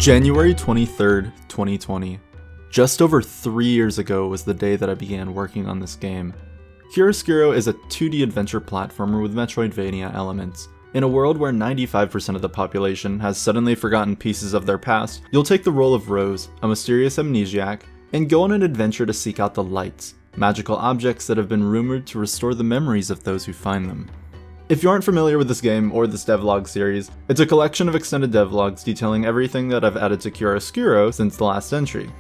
January 23rd, 2020. Just over 3 years ago was the day that I began working on this game. Chiaroscuro is a 2D adventure platformer with Metroidvania elements. In a world where 95% of the population has suddenly forgotten pieces of their past, you'll take the role of Rose, a mysterious amnesiac, and go on an adventure to seek out the lights, magical objects that have been rumored to restore the memories of those who find them. If you aren't familiar with this game or this devlog series, it's a collection of extended devlogs detailing everything that I've added to Chiaroscuro since the last entry.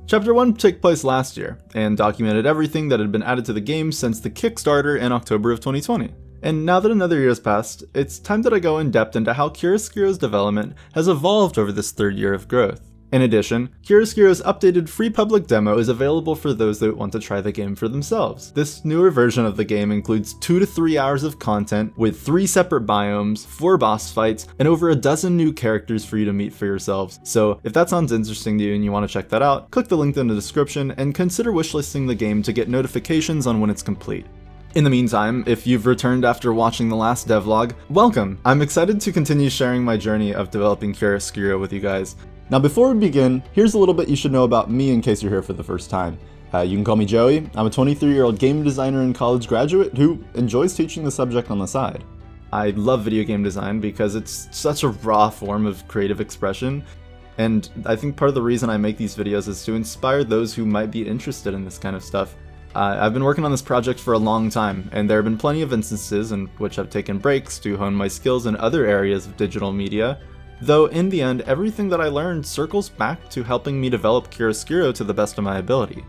Chapter 1 took place last year, and documented everything that had been added to the game since the Kickstarter in October of 2020. And now that another year has passed, it's time that I go in depth into how Chiaroscuro's development has evolved over this third year of growth. In addition, Chiaroscuro's updated free public demo is available for those that want to try the game for themselves. This newer version of the game includes 2 to 3 hours of content with 3 separate biomes, 4 boss fights, and over a dozen new characters for you to meet for yourselves. So if that sounds interesting to you and you want to check that out, click the link in the description and consider wishlisting the game to get notifications on when it's complete. In the meantime, if you've returned after watching the last devlog, welcome! I'm excited to continue sharing my journey of developing Chiaroscuro with you guys. Now before we begin, here's a little bit you should know about me in case you're here for the first time. You can call me Joey. I'm a 23-year-old game designer and college graduate who enjoys teaching the subject on the side. I love video game design because it's such a raw form of creative expression, and I think part of the reason I make these videos is to inspire those who might be interested in this kind of stuff. I've been working on this project for a long time, and there have been plenty of instances in which I've taken breaks to hone my skills in other areas of digital media, though in the end, everything that I learned circles back to helping me develop Chiaroscuro to the best of my ability.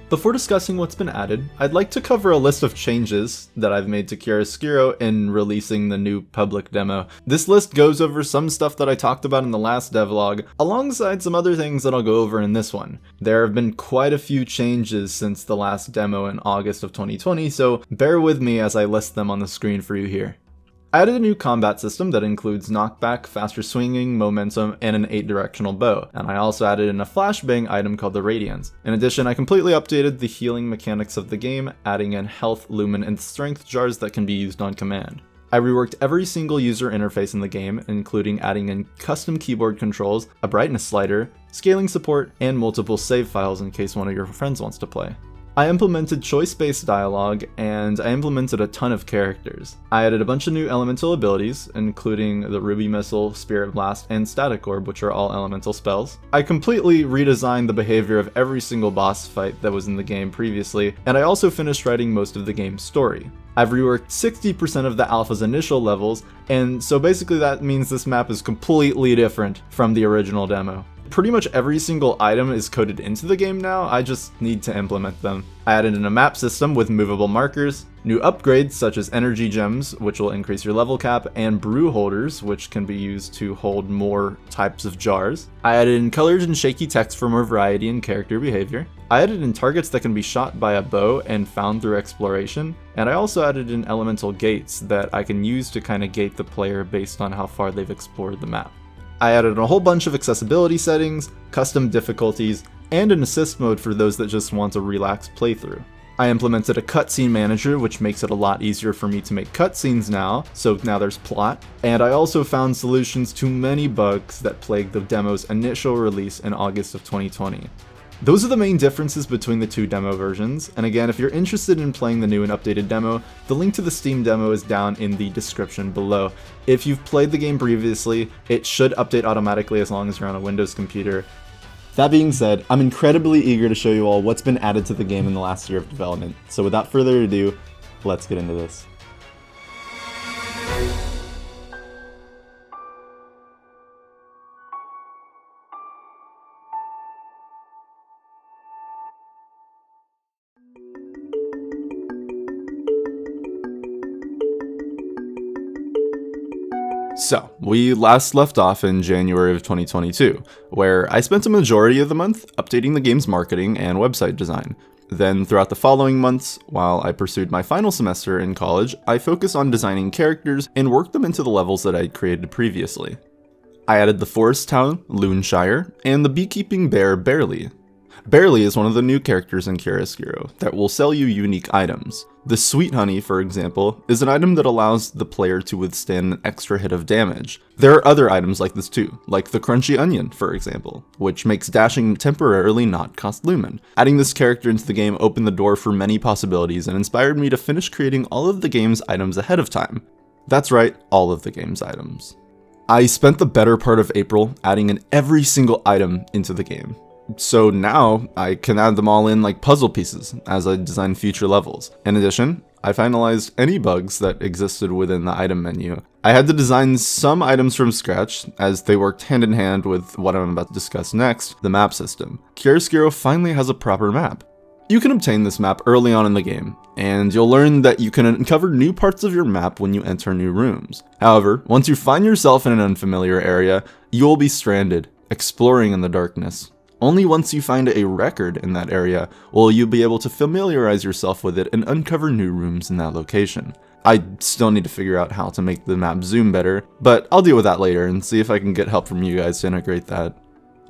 Before discussing what's been added, I'd like to cover a list of changes that I've made to Chiaroscuro in releasing the new public demo. This list goes over some stuff that I talked about in the last devlog, alongside some other things that I'll go over in this one. There have been quite a few changes since the last demo in August of 2020, so bear with me as I list them on the screen for you here. I added a new combat system that includes knockback, faster swinging, momentum, and an 8-directional bow, and I also added in a flashbang item called the Radiance. In addition, I completely updated the healing mechanics of the game, adding in health, lumen, and strength jars that can be used on command. I reworked every single user interface in the game, including adding in custom keyboard controls, a brightness slider, scaling support, and multiple save files in case one of your friends wants to play. I implemented choice-based dialogue, and I implemented a ton of characters. I added a bunch of new elemental abilities, including the Ruby Missile, Spirit Blast, and Static Orb, which are all elemental spells. I completely redesigned the behavior of every single boss fight that was in the game previously, and I also finished writing most of the game's story. I've reworked 60% of the alpha's initial levels, and so basically that means this map is completely different from the original demo. Pretty much every single item is coded into the game now, I just need to implement them. I added in a map system with movable markers, new upgrades such as energy gems, which will increase your level cap, and brew holders, which can be used to hold more types of jars. I added in colored and shaky text for more variety in character behavior. I added in targets that can be shot by a bow and found through exploration, and I also added in elemental gates that I can use to kind of gate the player based on how far they've explored the map. I added a whole bunch of accessibility settings, custom difficulties, and an assist mode for those that just want a relaxed playthrough. I implemented a cutscene manager, which makes it a lot easier for me to make cutscenes now, so now there's plot, and I also found solutions to many bugs that plagued the demo's initial release in August of 2020. Those are the main differences between the two demo versions, and again, if you're interested in playing the new and updated demo, the link to the Steam demo is down in the description below. If you've played the game previously, it should update automatically as long as you're on a Windows computer. That being said, I'm incredibly eager to show you all what's been added to the game in the last year of development, so without further ado, let's get into this. So, we last left off in January of 2022, where I spent a majority of the month updating the game's marketing and website design. Then, throughout the following months, while I pursued my final semester in college, I focused on designing characters and worked them into the levels that I'd created previously. I added the forest town, Loonshire, and the beekeeping bear, Barely. Barely is one of the new characters in Chiaroscuro that will sell you unique items. The Sweet Honey, for example, is an item that allows the player to withstand an extra hit of damage. There are other items like this too, like the Crunchy Onion, for example, which makes dashing temporarily not cost lumen. Adding this character into the game opened the door for many possibilities and inspired me to finish creating all of the game's items ahead of time. That's right, all of the game's items. I spent the better part of April adding in every single item into the game. So now I can add them all in like puzzle pieces as I design future levels. In addition, I finalized any bugs that existed within the item menu. I had to design some items from scratch as they worked hand in hand with what I'm about to discuss next, the map system. Chiaroscuro finally has a proper map. You can obtain this map early on in the game, and you'll learn that you can uncover new parts of your map when you enter new rooms. However, once you find yourself in an unfamiliar area, you will be stranded, exploring in the darkness. Only once you find a record in that area will you be able to familiarize yourself with it and uncover new rooms in that location. I still need to figure out how to make the map zoom better, but I'll deal with that later and see if I can get help from you guys to integrate that.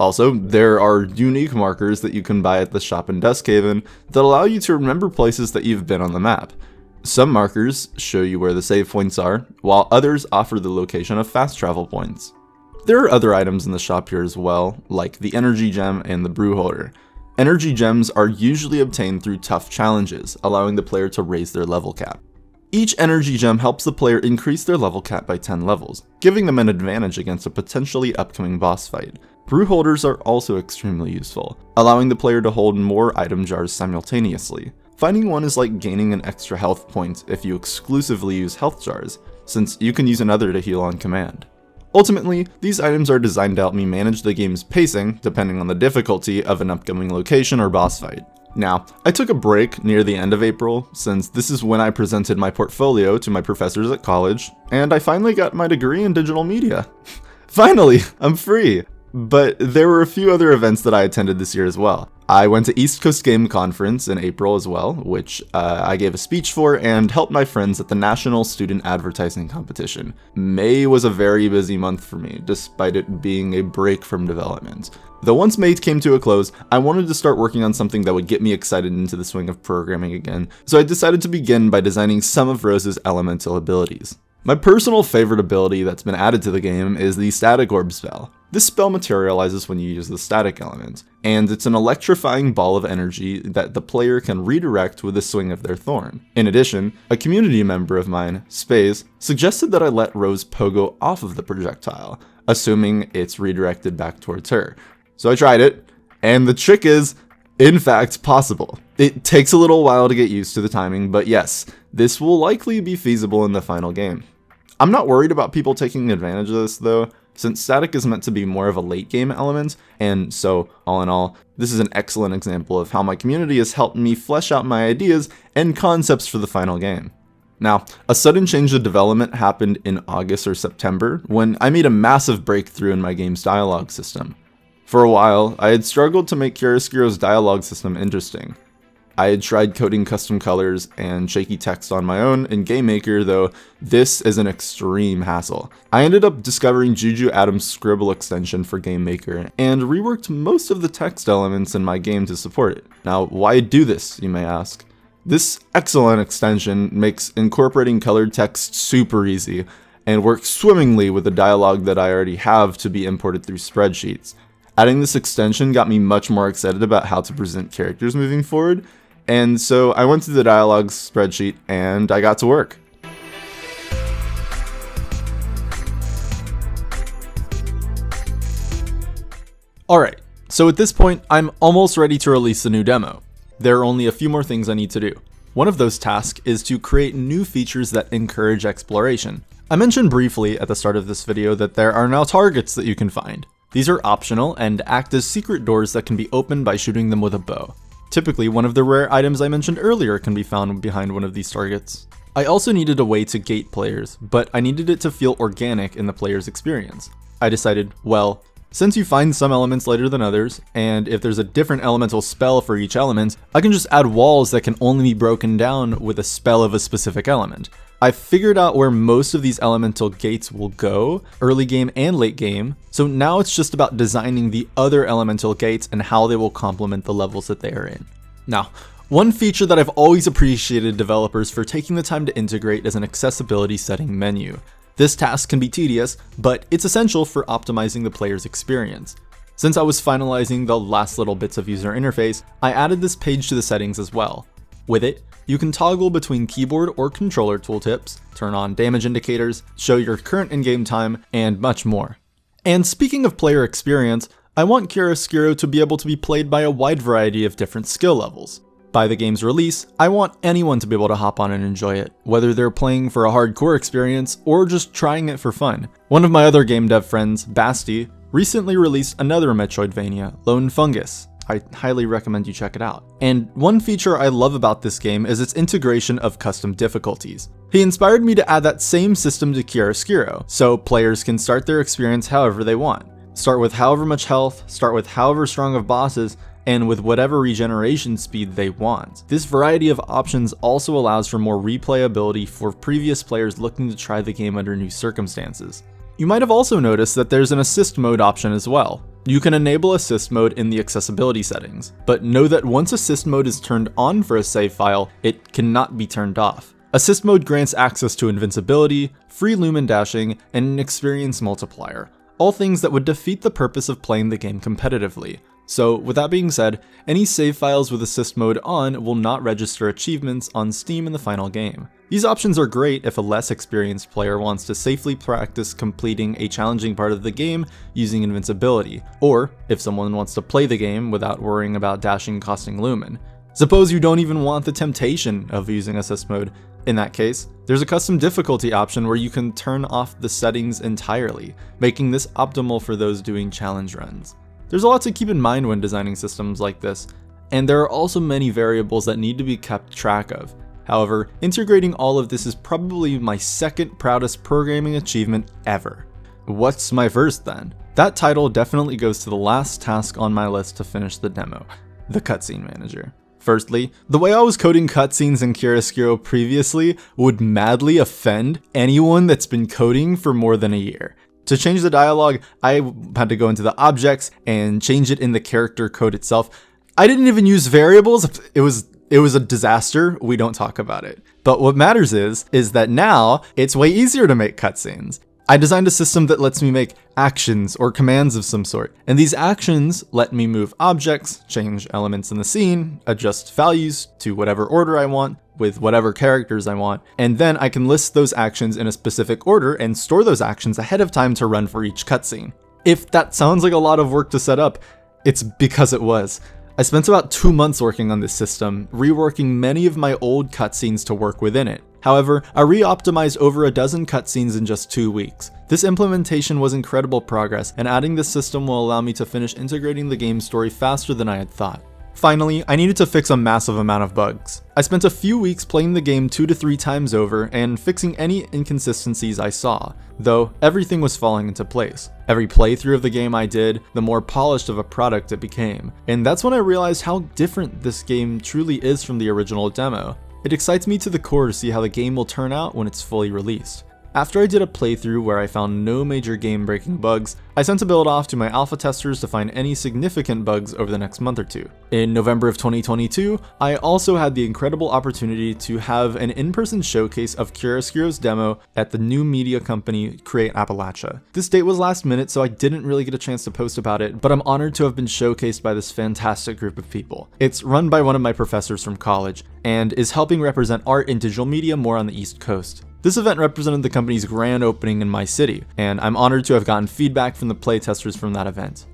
Also, there are unique markers that you can buy at the shop in Duskhaven that allow you to remember places that you've been on the map. Some markers show you where the save points are, while others offer the location of fast travel points. There are other items in the shop here as well, like the energy gem and the brew holder. Energy gems are usually obtained through tough challenges, allowing the player to raise their level cap. Each energy gem helps the player increase their level cap by 10 levels, giving them an advantage against a potentially upcoming boss fight. Brew holders are also extremely useful, allowing the player to hold more item jars simultaneously. Finding one is like gaining an extra health point if you exclusively use health jars, since you can use another to heal on command. Ultimately, these items are designed to help me manage the game's pacing, depending on the difficulty of an upcoming location or boss fight. Now, I took a break near the end of April, since this is when I presented my portfolio to my professors at college, and I finally got my degree in digital media. Finally, I'm free! But there were a few other events that I attended this year as well. I went to East Coast Game Conference in April as well, which I gave a speech for and helped my friends at the National Student Advertising Competition. May was a very busy month for me, despite it being a break from development. Though once May came to a close, I wanted to start working on something that would get me excited into the swing of programming again, so I decided to begin by designing some of Rose's elemental abilities. My personal favorite ability that's been added to the game is the Static Orb spell. This spell materializes when you use the static element, and it's an electrifying ball of energy that the player can redirect with a swing of their thorn. In addition, a community member of mine, Space, suggested that I let Rose pogo off of the projectile, assuming it's redirected back towards her. So I tried it, and the trick is, in fact, possible. It takes a little while to get used to the timing, but yes, this will likely be feasible in the final game. I'm not worried about people taking advantage of this though, since static is meant to be more of a late game element, and so, all in all, this is an excellent example of how my community has helped me flesh out my ideas and concepts for the final game. Now, a sudden change of development happened in August or September when I made a massive breakthrough in my game's dialogue system. For a while, I had struggled to make Chiaroscuro's dialogue system interesting. I had tried coding custom colors and shaky text on my own in GameMaker, though this is an extreme hassle. I ended up discovering Juju Adams' Scribble extension for GameMaker and reworked most of the text elements in my game to support it. Now, why do this, you may ask? This excellent extension makes incorporating colored text super easy and works swimmingly with the dialogue that I already have to be imported through spreadsheets. Adding this extension got me much more excited about how to present characters moving forward, and so I went to the dialogue spreadsheet and I got to work. Alright, so at this point, I'm almost ready to release a new demo. There are only a few more things I need to do. One of those tasks is to create new features that encourage exploration. I mentioned briefly at the start of this video that there are now targets that you can find. These are optional and act as secret doors that can be opened by shooting them with a bow. Typically, one of the rare items I mentioned earlier can be found behind one of these targets. I also needed a way to gate players, but I needed it to feel organic in the player's experience. I decided, well, since you find some elements later than others, and if there's a different elemental spell for each element, I can just add walls that can only be broken down with a spell of a specific element. I figured out where most of these elemental gates will go, early game and late game, so now it's just about designing the other elemental gates and how they will complement the levels that they are in. Now, one feature that I've always appreciated developers for taking the time to integrate is an accessibility setting menu. This task can be tedious, but it's essential for optimizing the player's experience. Since I was finalizing the last little bits of user interface, I added this page to the settings as well. With it, you can toggle between keyboard or controller tooltips, turn on damage indicators, show your current in-game time, and much more. And speaking of player experience, I want Chiaroscuro to be able to be played by a wide variety of different skill levels. By the game's release, I want anyone to be able to hop on and enjoy it, whether they're playing for a hardcore experience or just trying it for fun. One of my other game dev friends, Basti, recently released another Metroidvania, Lone Fungus. I highly recommend you check it out. And one feature I love about this game is its integration of custom difficulties. He inspired me to add that same system to Chiaroscuro, so players can start their experience however they want. Start with however much health, start with however strong of bosses, and with whatever regeneration speed they want. This variety of options also allows for more replayability for previous players looking to try the game under new circumstances. You might have also noticed that there's an assist mode option as well. You can enable assist mode in the accessibility settings, but know that once assist mode is turned on for a save file, it cannot be turned off. Assist mode grants access to invincibility, free lumen dashing, and an experience multiplier, all things that would defeat the purpose of playing the game competitively. So with that being said, any save files with assist mode on will not register achievements on Steam in the final game. These options are great if a less experienced player wants to safely practice completing a challenging part of the game using invincibility, or if someone wants to play the game without worrying about dashing costing lumen. Suppose you don't even want the temptation of using assist mode. In that case, there's a custom difficulty option where you can turn off the settings entirely, making this optimal for those doing challenge runs. There's a lot to keep in mind when designing systems like this, and there are also many variables that need to be kept track of. However, integrating all of this is probably my second proudest programming achievement ever. What's my first then? That title definitely goes to the last task on my list to finish the demo, the cutscene manager. Firstly, the way I was coding cutscenes in Chiaroscuro previously would madly offend anyone that's been coding for more than a year. To change the dialogue, I had to go into the objects and change it in the character code itself. I didn't even use variables. It was a disaster. We don't talk about it. But what matters is that now it's way easier to make cutscenes. I designed a system that lets me make actions or commands of some sort, and these actions let me move objects, change elements in the scene, adjust values to whatever order I want, with whatever characters I want, and then I can list those actions in a specific order and store those actions ahead of time to run for each cutscene. If that sounds like a lot of work to set up, it's because it was. I spent about 2 months working on this system, reworking many of my old cutscenes to work within it. However, I re-optimized over a dozen cutscenes in just 2 weeks. This implementation was incredible progress, and adding this system will allow me to finish integrating the game's story faster than I had thought. Finally, I needed to fix a massive amount of bugs. I spent a few weeks playing the game 2 to 3 times over and fixing any inconsistencies I saw, though everything was falling into place. Every playthrough of the game I did, the more polished of a product it became, and that's when I realized how different this game truly is from the original demo. It excites me to the core to see how the game will turn out when it's fully released. After I did a playthrough where I found no major game-breaking bugs, I sent a build off to my alpha testers to find any significant bugs over the next month or two. In November of 2022, I also had the incredible opportunity to have an in-person showcase of Chiaroscuro's demo at the new media company Create Appalachia. This date was last minute, so I didn't really get a chance to post about it, but I'm honored to have been showcased by this fantastic group of people. It's run by one of my professors from college, and is helping represent art in digital media more on the East Coast. This event represented the company's grand opening in my city, and I'm honored to have gotten feedback from the playtesters from that event.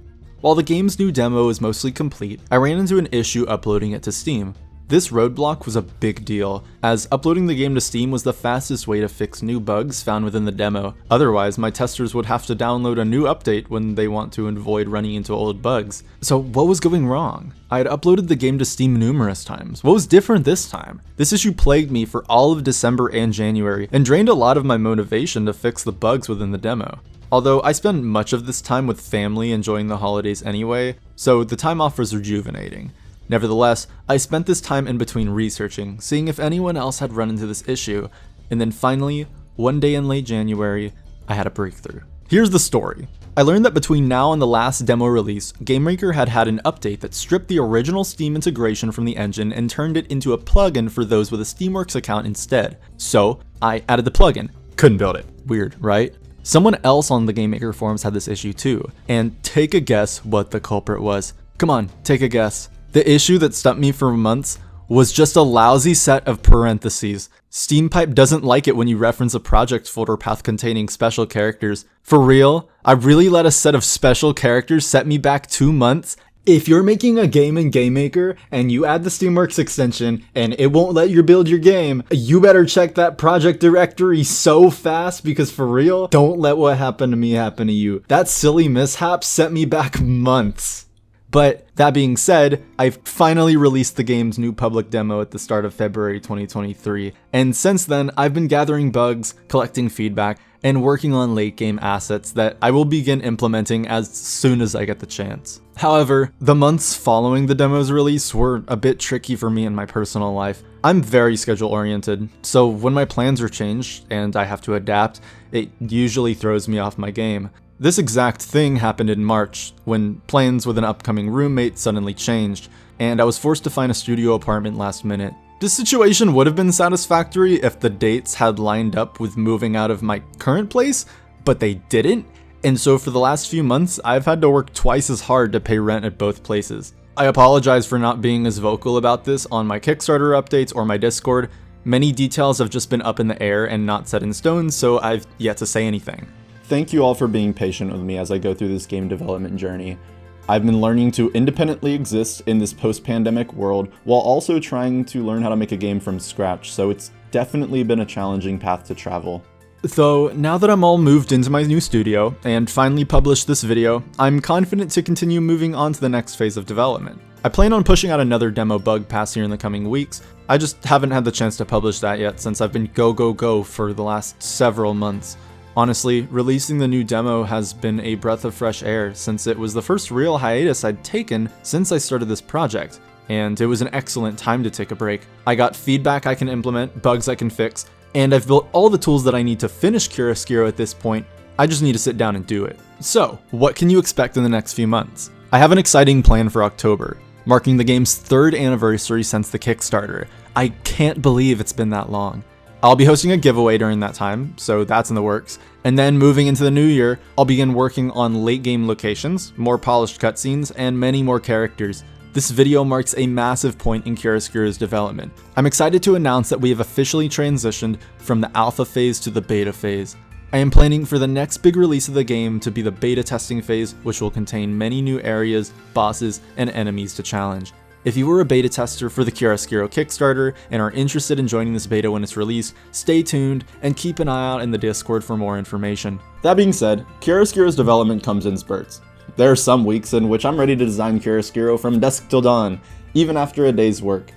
While the game's new demo is mostly complete, I ran into an issue uploading it to Steam. This roadblock was a big deal, as uploading the game to Steam was the fastest way to fix new bugs found within the demo. Otherwise, my testers would have to download a new update when they want to avoid running into old bugs. So what was going wrong? I had uploaded the game to Steam numerous times. What was different this time? This issue plagued me for all of December and January, and drained a lot of my motivation to fix the bugs within the demo. Although I spent much of this time with family enjoying the holidays anyway, so the time off was rejuvenating. Nevertheless, I spent this time in between researching, seeing if anyone else had run into this issue, And then finally, one day in late January, I had a breakthrough. Here's the story. I learned that between now and the last demo release, GameMaker had an update that stripped the original Steam integration from the engine and turned it into a plugin for those with a Steamworks account instead. So I added the plugin. Couldn't build it. Weird, right? Someone else on the GameMaker forums had this issue too, and take a guess what the culprit was. Come on, take a guess. The issue that stumped me for months was just a lousy set of parentheses. SteamPipe doesn't like it when you reference a project folder path containing special characters. For real? I really let a set of special characters set me back 2 months? If you're making a game in GameMaker and you add the Steamworks extension and it won't let you build your game, you better check that project directory so fast, because for real, don't let what happened to me happen to you. That silly mishap set me back months. But that being said, I finally released the game's new public demo at the start of February 2023, and since then I've been gathering bugs, collecting feedback, and working on late game assets that I will begin implementing as soon as I get the chance. However, the months following the demo's release were a bit tricky for me in my personal life. I'm very schedule oriented, so when my plans are changed and I have to adapt, it usually throws me off my game. This exact thing happened in March, when plans with an upcoming roommate suddenly changed, and I was forced to find a studio apartment last minute. This situation would have been satisfactory if the dates had lined up with moving out of my current place, but they didn't, and so for the last few months, I've had to work twice as hard to pay rent at both places. I apologize for not being as vocal about this on my Kickstarter updates or my Discord. Many details have just been up in the air and not set in stone, so I've yet to say anything. Thank you all for being patient with me as I go through this game development journey. I've been learning to independently exist in this post-pandemic world while also trying to learn how to make a game from scratch, so it's definitely been a challenging path to travel. Though, now that I'm all moved into my new studio and finally published this video, I'm confident to continue moving on to the next phase of development. I plan on pushing out another demo bug pass here in the coming weeks. I just haven't had the chance to publish that yet since I've been go for the last several months. Honestly, releasing the new demo has been a breath of fresh air since it was the first real hiatus I'd taken since I started this project, and it was an excellent time to take a break. I got feedback I can implement, bugs I can fix, and I've built all the tools that I need to finish Chiaroscuro at this point. I just need to sit down and do it. So, what can you expect in the next few months? I have an exciting plan for October, marking the game's 3rd anniversary since the Kickstarter. I can't believe it's been that long. I'll be hosting a giveaway during that time, so that's in the works. And then moving into the new year, I'll begin working on late game locations, more polished cutscenes, and many more characters. This video marks a massive point in Chiaroscuro's development. I'm excited to announce that we have officially transitioned from the alpha phase to the beta phase. I am planning for the next big release of the game to be the beta testing phase, which will contain many new areas, bosses, and enemies to challenge. If you were a beta tester for the Chiaroscuro Kickstarter and are interested in joining this beta when it's released, stay tuned and keep an eye out in the Discord for more information. That being said, Chiaroscuro's development comes in spurts. There are some weeks in which I'm ready to design Chiaroscuro from dusk till dawn, even after a day's work.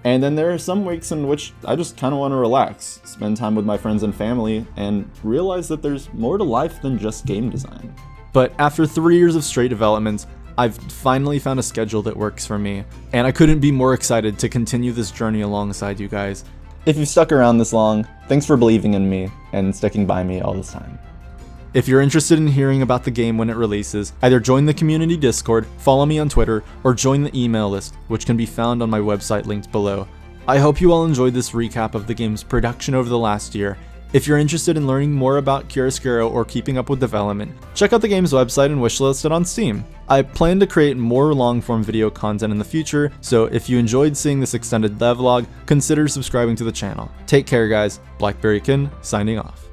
And then there are some weeks in which I just kind of want to relax, spend time with my friends and family, and realize that there's more to life than just game design. But after 3 years of straight development, I've finally found a schedule that works for me, and I couldn't be more excited to continue this journey alongside you guys. If you've stuck around this long, thanks for believing in me and sticking by me all this time. If you're interested in hearing about the game when it releases, either join the community Discord, follow me on Twitter, or join the email list, which can be found on my website linked below. I hope you all enjoyed this recap of the game's production over the last year. If you're interested in learning more about Chiaroscuro or keeping up with development, check out the game's website and wishlist it on Steam. I plan to create more long-form video content in the future, so if you enjoyed seeing this extended devlog, consider subscribing to the channel. Take care guys, BlackberryKin signing off.